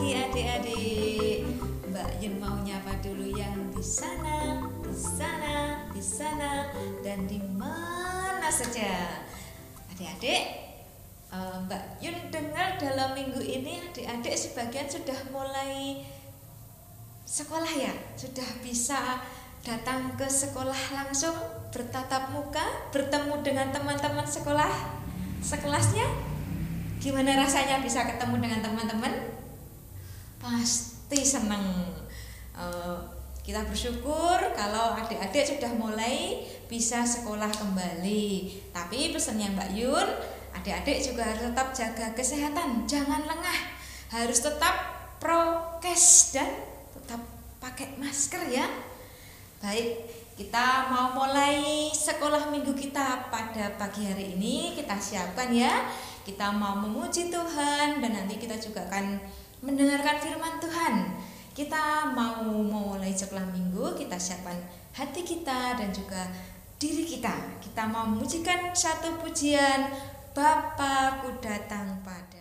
pagi adik-adik. Mbak Yun mau nyapa dulu yang di sana, di sana, di sana, dan di mana saja. Adik-adik, Mbak Yun dengar dalam minggu ini adik-adik sebagian sudah mulai sekolah ya, sudah bisa datang ke sekolah langsung, bertatap muka, bertemu dengan teman-teman sekolah sekelasnya. Gimana rasanya bisa ketemu dengan teman-teman? Pasti senang. Kita bersyukur kalau adik-adik sudah mulai bisa sekolah kembali. Tapi pesannya Mbak Yun, adik-adik juga harus tetap jaga kesehatan, jangan lengah, harus tetap prokes dan tetap pakai masker ya. Baik, kita mau mulai sekolah minggu kita pada pagi hari ini. Kita siapkan ya. Kita mau memuji Tuhan dan nanti kita juga akan mendengarkan firman Tuhan. Kita mau mulai sekolah minggu, kita siapkan hati kita dan juga diri kita. Kita mau memujikan satu pujian, Bapa ku datang padamu.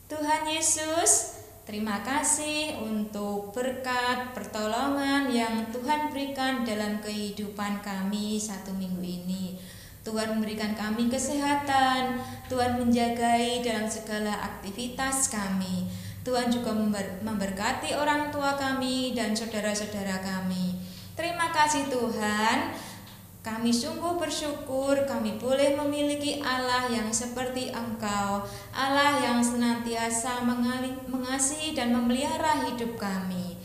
Tuhan Yesus, terima kasih untuk berkat pertolongan yang Tuhan berikan dalam kehidupan kami satu minggu ini. Tuhan memberikan kami kesehatan, Tuhan menjagai dalam segala aktivitas kami. Tuhan juga memberkati orang tua kami dan saudara-saudara kami. Terima kasih Tuhan. Kami sungguh bersyukur kami boleh memiliki Allah yang seperti Engkau, Allah yang senantiasa mengasihi dan memelihara hidup kami.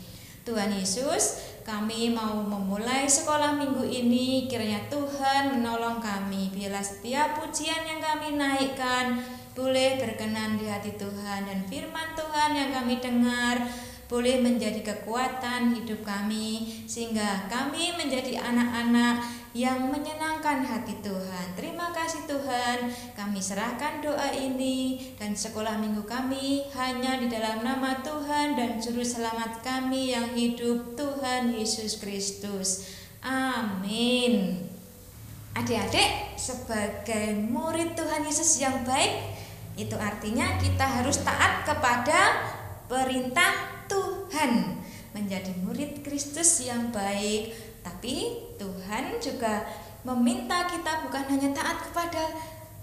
Tuhan Yesus, kami mau memulai sekolah minggu ini, kiranya Tuhan menolong kami. Biarlah setiap pujian yang kami naikkan boleh berkenan di hati Tuhan, dan firman Tuhan yang kami dengar boleh menjadi kekuatan hidup kami, sehingga kami menjadi anak-anak yang menyenangkan hati Tuhan. Terima kasih Tuhan, kami serahkan doa ini dan sekolah minggu kami hanya di dalam nama Tuhan dan Juru Selamat kami yang hidup, Tuhan Yesus Kristus. Amin. Adik-adik, sebagai murid Tuhan Yesus yang baik, itu artinya kita harus taat kepada perintah Tuhan, menjadi murid Kristus yang baik. Tapi Tuhan juga meminta kita bukan hanya taat kepada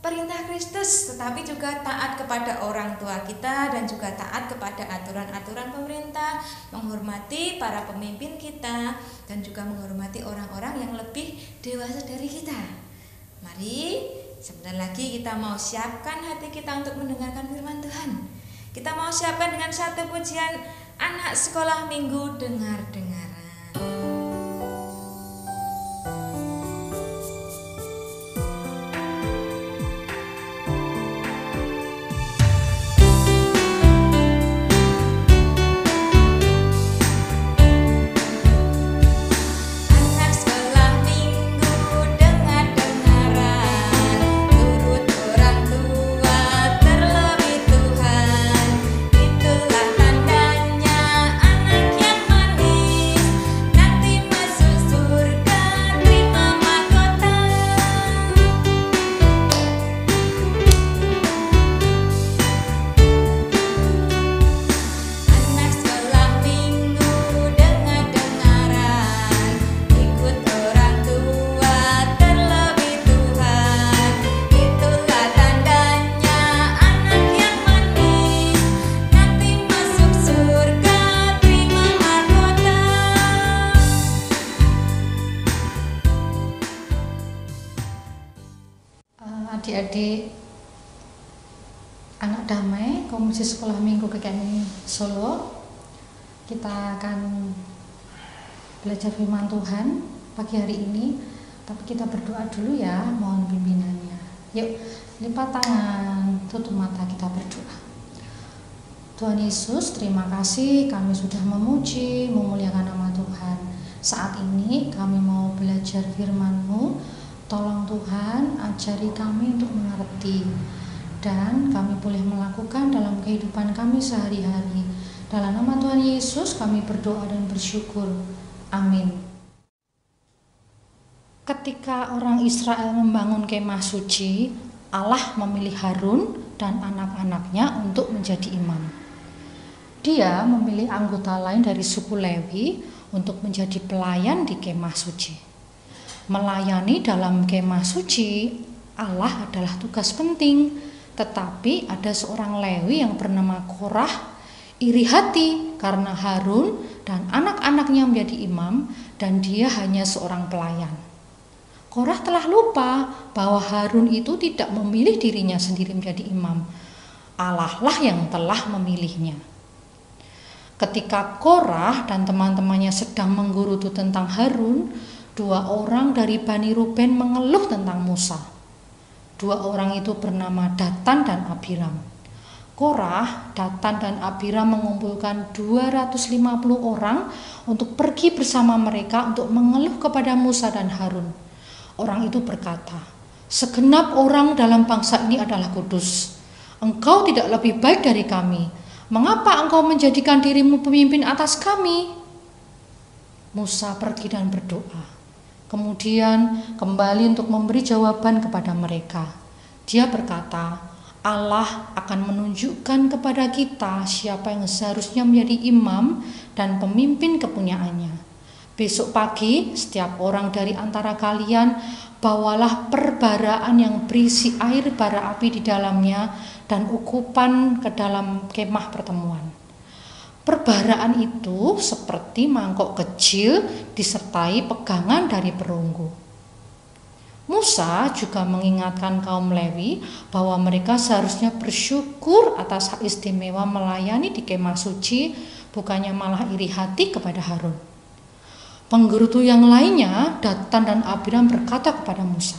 perintah Kristus, tetapi juga taat kepada orang tua kita dan juga taat kepada aturan-aturan pemerintah, menghormati para pemimpin kita dan juga menghormati orang-orang yang lebih dewasa dari kita. Mari sebentar lagi kita mau siapkan hati kita untuk mendengarkan firman Tuhan. Kita mau siapkan dengan satu pujian anak sekolah minggu dengar-dengaran. Adik-adik anak damai Komisi Sekolah Minggu GKMI Solo, kita akan belajar firman Tuhan pagi hari ini. Tapi kita berdoa dulu ya, mohon pimpinannya. Yuk, lipat tangan, tutup mata, kita berdoa. Tuhan Yesus, terima kasih kami sudah memuji, memuliakan nama Tuhan. Saat ini kami mau belajar firman-Mu. Tolong Tuhan, ajari kami untuk mengerti dan kami boleh melakukan dalam kehidupan kami sehari-hari. Dalam nama Tuhan Yesus kami berdoa dan bersyukur. Amin. Ketika orang Israel membangun kemah suci, Allah memilih Harun dan anak-anaknya untuk menjadi imam. Dia memilih anggota lain dari suku Lewi untuk menjadi pelayan di kemah suci. Melayani dalam kemah suci Allah adalah tugas penting, tetapi ada seorang Lewi yang bernama Korah iri hati karena Harun dan anak-anaknya menjadi imam dan dia hanya seorang pelayan. Korah telah lupa bahwa Harun itu tidak memilih dirinya sendiri menjadi imam. Allah lah yang telah memilihnya. Ketika Korah dan teman-temannya sedang menggerutu tentang Harun, dua orang dari Bani Ruben mengeluh tentang Musa. Dua orang itu bernama Datan dan Abiram. Korah, Datan dan Abiram mengumpulkan 250 orang untuk pergi bersama mereka untuk mengeluh kepada Musa dan Harun. Orang itu berkata, "Segenap orang dalam bangsa ini adalah kudus. Engkau tidak lebih baik dari kami. Mengapa engkau menjadikan dirimu pemimpin atas kami?" Musa pergi dan berdoa. Kemudian kembali untuk memberi jawaban kepada mereka. Dia berkata, Allah akan menunjukkan kepada kita siapa yang seharusnya menjadi imam dan pemimpin kepunyaannya. Besok pagi setiap orang dari antara kalian bawalah perbaraan yang berisi air bara api di dalamnya dan ukupan ke dalam kemah pertemuan. Perbaraan itu seperti mangkok kecil disertai pegangan dari perunggu. Musa juga mengingatkan kaum Lewi bahwa mereka seharusnya bersyukur atas hak istimewa melayani di kemah suci, bukannya malah iri hati kepada Harun. Penggerutu yang lainnya, Datan dan Abiram berkata kepada Musa,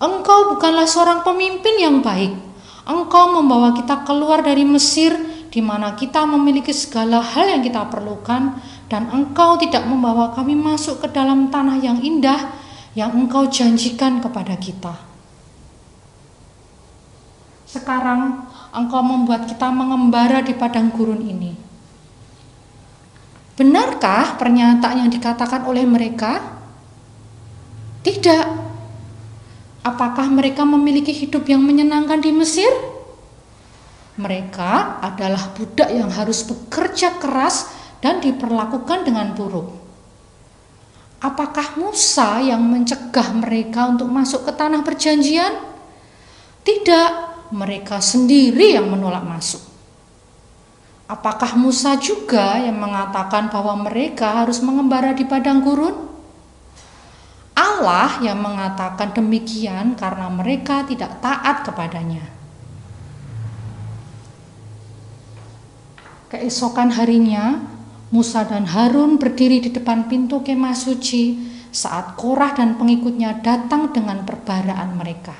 "Engkau bukanlah seorang pemimpin yang baik. Engkau membawa kita keluar dari Mesir, di mana kita memiliki segala hal yang kita perlukan, dan engkau tidak membawa kami masuk ke dalam tanah yang indah yang engkau janjikan kepada kita. Sekarang engkau membuat kita mengembara di padang gurun ini." Benarkah pernyataan yang dikatakan oleh mereka? Tidak. Apakah mereka memiliki hidup yang menyenangkan di Mesir? Mereka adalah budak yang harus bekerja keras dan diperlakukan dengan buruk. Apakah Musa yang mencegah mereka untuk masuk ke tanah perjanjian? Tidak, mereka sendiri yang menolak masuk. Apakah Musa juga yang mengatakan bahwa mereka harus mengembara di padang gurun? Allah yang mengatakan demikian karena mereka tidak taat kepadanya. Keesokan harinya, Musa dan Harun berdiri di depan pintu kemah suci saat Korah dan pengikutnya datang dengan perbaraan mereka.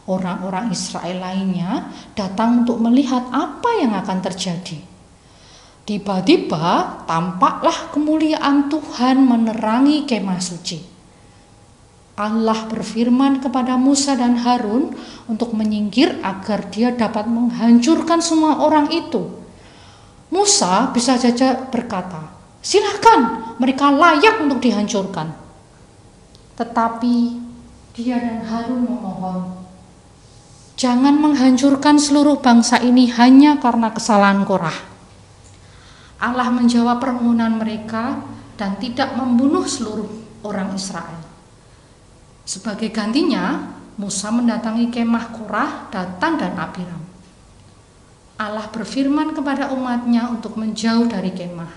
Orang-orang Israel lainnya datang untuk melihat apa yang akan terjadi. Tiba-tiba tampaklah kemuliaan Tuhan menerangi kemah suci. Allah berfirman kepada Musa dan Harun untuk menyingkir agar dia dapat menghancurkan semua orang itu. Musa bisa saja berkata, "Silakan, mereka layak untuk dihancurkan." Tetapi dia dan Harun memohon, "Jangan menghancurkan seluruh bangsa ini hanya karena kesalahan Korah." Allah menjawab permohonan mereka dan tidak membunuh seluruh orang Israel. Sebagai gantinya, Musa mendatangi kemah Korah, Datan dan Abiram. Allah berfirman kepada umatnya untuk menjauh dari kemah.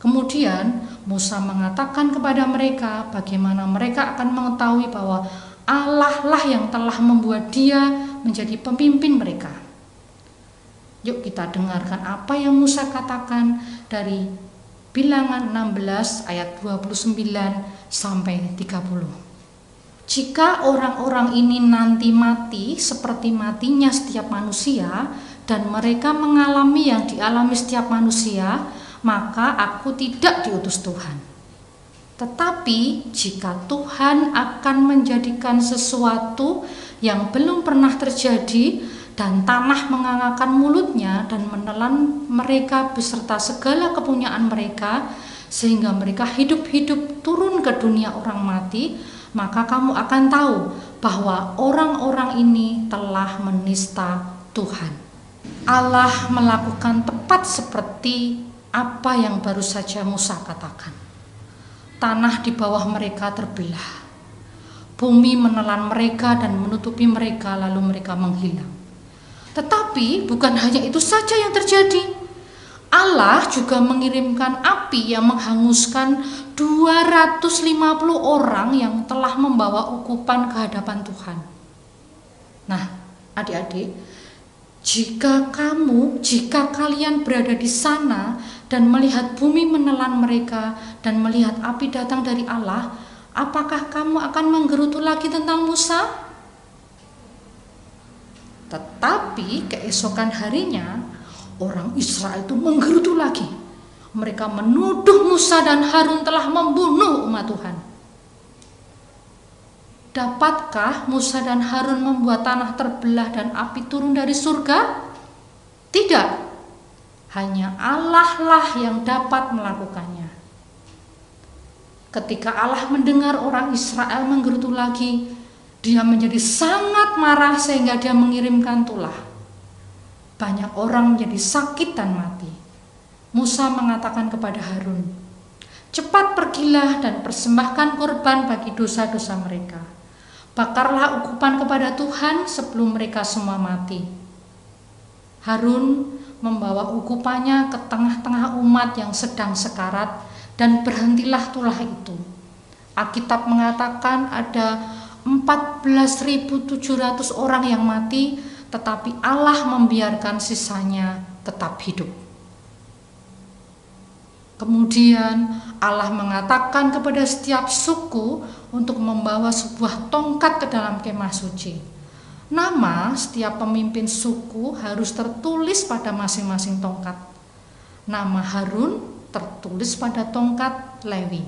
Kemudian Musa mengatakan kepada mereka bagaimana mereka akan mengetahui bahwa Allah lah yang telah membuat dia menjadi pemimpin mereka. Yuk kita dengarkan apa yang Musa katakan dari Bilangan 16 ayat 29 sampai 30. Jika orang-orang ini nanti mati seperti matinya setiap manusia, dan mereka mengalami yang dialami setiap manusia, maka aku tidak diutus Tuhan. Tetapi jika Tuhan akan menjadikan sesuatu yang belum pernah terjadi dan tanah mengangakkan mulutnya dan menelan mereka beserta segala kepunyaan mereka sehingga mereka hidup-hidup turun ke dunia orang mati, maka kamu akan tahu bahwa orang-orang ini telah menista Tuhan. Allah melakukan tepat seperti apa yang baru saja Musa katakan. Tanah di bawah mereka terbelah. Bumi menelan mereka dan menutupi mereka, lalu mereka menghilang. Tetapi bukan hanya itu saja yang terjadi. Allah juga mengirimkan api yang menghanguskan 250 orang yang telah membawa ukupan ke hadapan Tuhan. Nah, adik-adik, jika kalian berada di sana dan melihat bumi menelan mereka dan melihat api datang dari Allah, apakah kamu akan menggerutu lagi tentang Musa? Tetapi keesokan harinya, orang Israel itu menggerutu lagi. Mereka menuduh Musa dan Harun telah membunuh umat Tuhan. Dapatkah Musa dan Harun membuat tanah terbelah dan api turun dari surga? Tidak. Hanya Allah lah yang dapat melakukannya. Ketika Allah mendengar orang Israel menggerutu lagi, dia menjadi sangat marah sehingga dia mengirimkan tulah. Banyak orang menjadi sakit dan mati. Musa mengatakan kepada Harun, "Cepat pergilah dan persembahkan korban bagi dosa-dosa mereka. Bakarlah ukupan kepada Tuhan sebelum mereka semua mati." Harun membawa ukupannya ke tengah-tengah umat yang sedang sekarat dan berhentilah tulah itu. Alkitab mengatakan ada 14.700 orang yang mati, tetapi Allah membiarkan sisanya tetap hidup. Kemudian Allah mengatakan kepada setiap suku untuk membawa sebuah tongkat ke dalam kemah suci. Nama setiap pemimpin suku harus tertulis pada masing-masing tongkat. Nama Harun tertulis pada tongkat Lewi.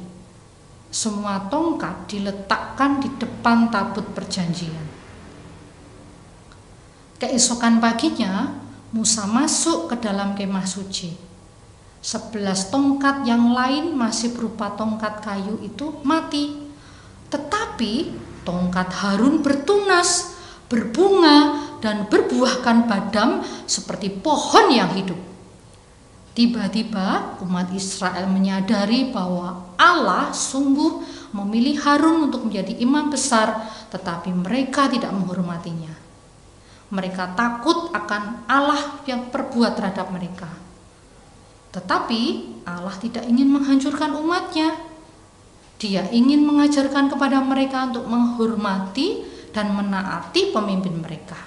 Semua tongkat diletakkan di depan tabut perjanjian. Keesokan paginya, Musa masuk ke dalam kemah suci. 11 tongkat yang lain masih berupa tongkat kayu itu mati. Tetapi tongkat Harun bertunas, berbunga, dan berbuahkan badam seperti pohon yang hidup. Tiba-tiba umat Israel menyadari bahwa Allah sungguh memilih Harun untuk menjadi imam besar, tetapi mereka tidak menghormatinya. Mereka takut akan Allah yang berbuat terhadap mereka. Tetapi Allah tidak ingin menghancurkan umatnya. Dia ingin mengajarkan kepada mereka untuk menghormati dan menaati pemimpin mereka.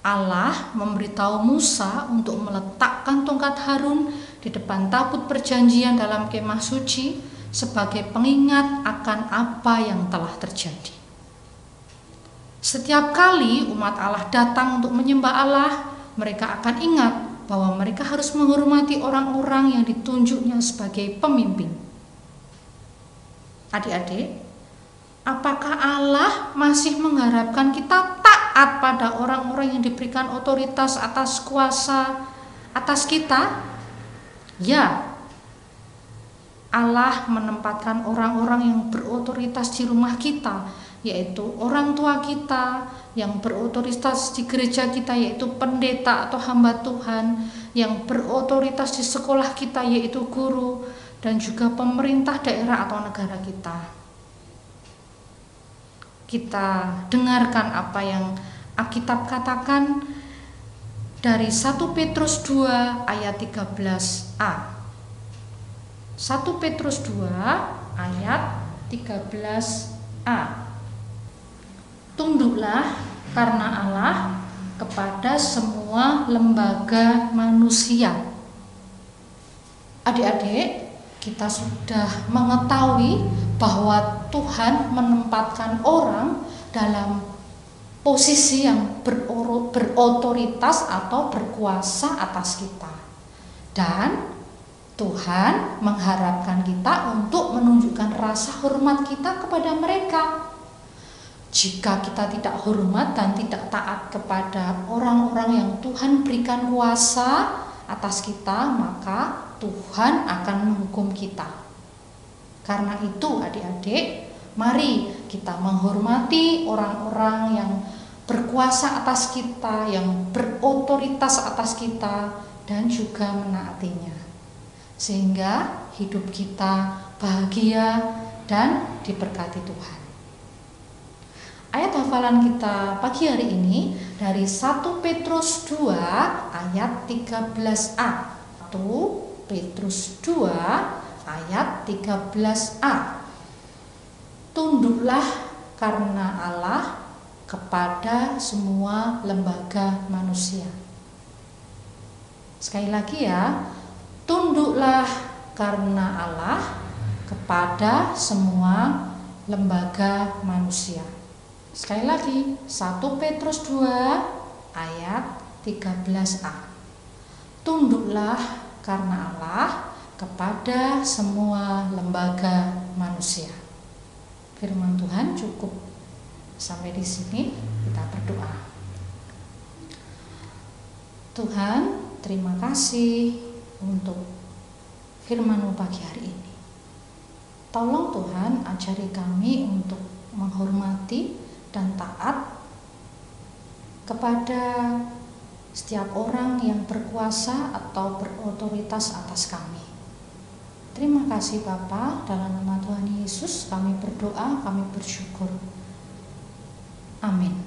Allah memberitahu Musa untuk meletakkan tongkat Harun di depan tabut perjanjian dalam kemah suci sebagai pengingat akan apa yang telah terjadi. Setiap kali umat Allah datang untuk menyembah Allah, mereka akan ingat bahwa mereka harus menghormati orang-orang yang ditunjuknya sebagai pemimpin. Adik-adik, apakah Allah masih mengharapkan kita taat pada orang-orang yang diberikan otoritas atas kuasa atas kita? Ya, Allah menempatkan orang-orang yang berotoritas di rumah kita, yaitu orang tua kita, yang berotoritas di gereja kita, yaitu pendeta atau hamba Tuhan, yang berotoritas di sekolah kita, yaitu guru, dan juga pemerintah daerah atau negara kita. Kita dengarkan apa yang Alkitab katakan dari 1 Petrus 2 ayat 13a. 1 Petrus 2 ayat 13a. Tunduklah karena Allah kepada semua lembaga manusia. Adik-adik, kita sudah mengetahui bahwa Tuhan menempatkan orang dalam posisi yang berotoritas atau berkuasa atas kita. Dan Tuhan mengharapkan kita untuk menunjukkan rasa hormat kita kepada mereka. Jika kita tidak hormat dan tidak taat kepada orang-orang yang Tuhan berikan kuasa atas kita, maka Tuhan akan menghukum kita. Karena itu adik-adik, mari kita menghormati orang-orang yang berkuasa atas kita, yang berotoritas atas kita, dan juga menaatinya. Sehingga hidup kita bahagia dan diberkati Tuhan. Ayat hafalan kita pagi hari ini dari 1 Petrus 2 ayat 13a. 1 Petrus 2 ayat 13a. Tunduklah karena Allah kepada semua lembaga manusia. Sekali lagi ya, tunduklah karena Allah kepada semua lembaga manusia. Sekali lagi, 1 Petrus 2 ayat 13a. Tunduklah karena Allah kepada semua lembaga manusia. Firman Tuhan cukup sampai di sini, kita berdoa. Tuhan, terima kasih untuk firman-Mu pagi hari ini. Tolong Tuhan ajari kami untuk menghormati dan taat kepada setiap orang yang berkuasa atau berotoritas atas kami. Terima kasih Bapa, dalam nama Tuhan Yesus kami berdoa, kami bersyukur. Amin.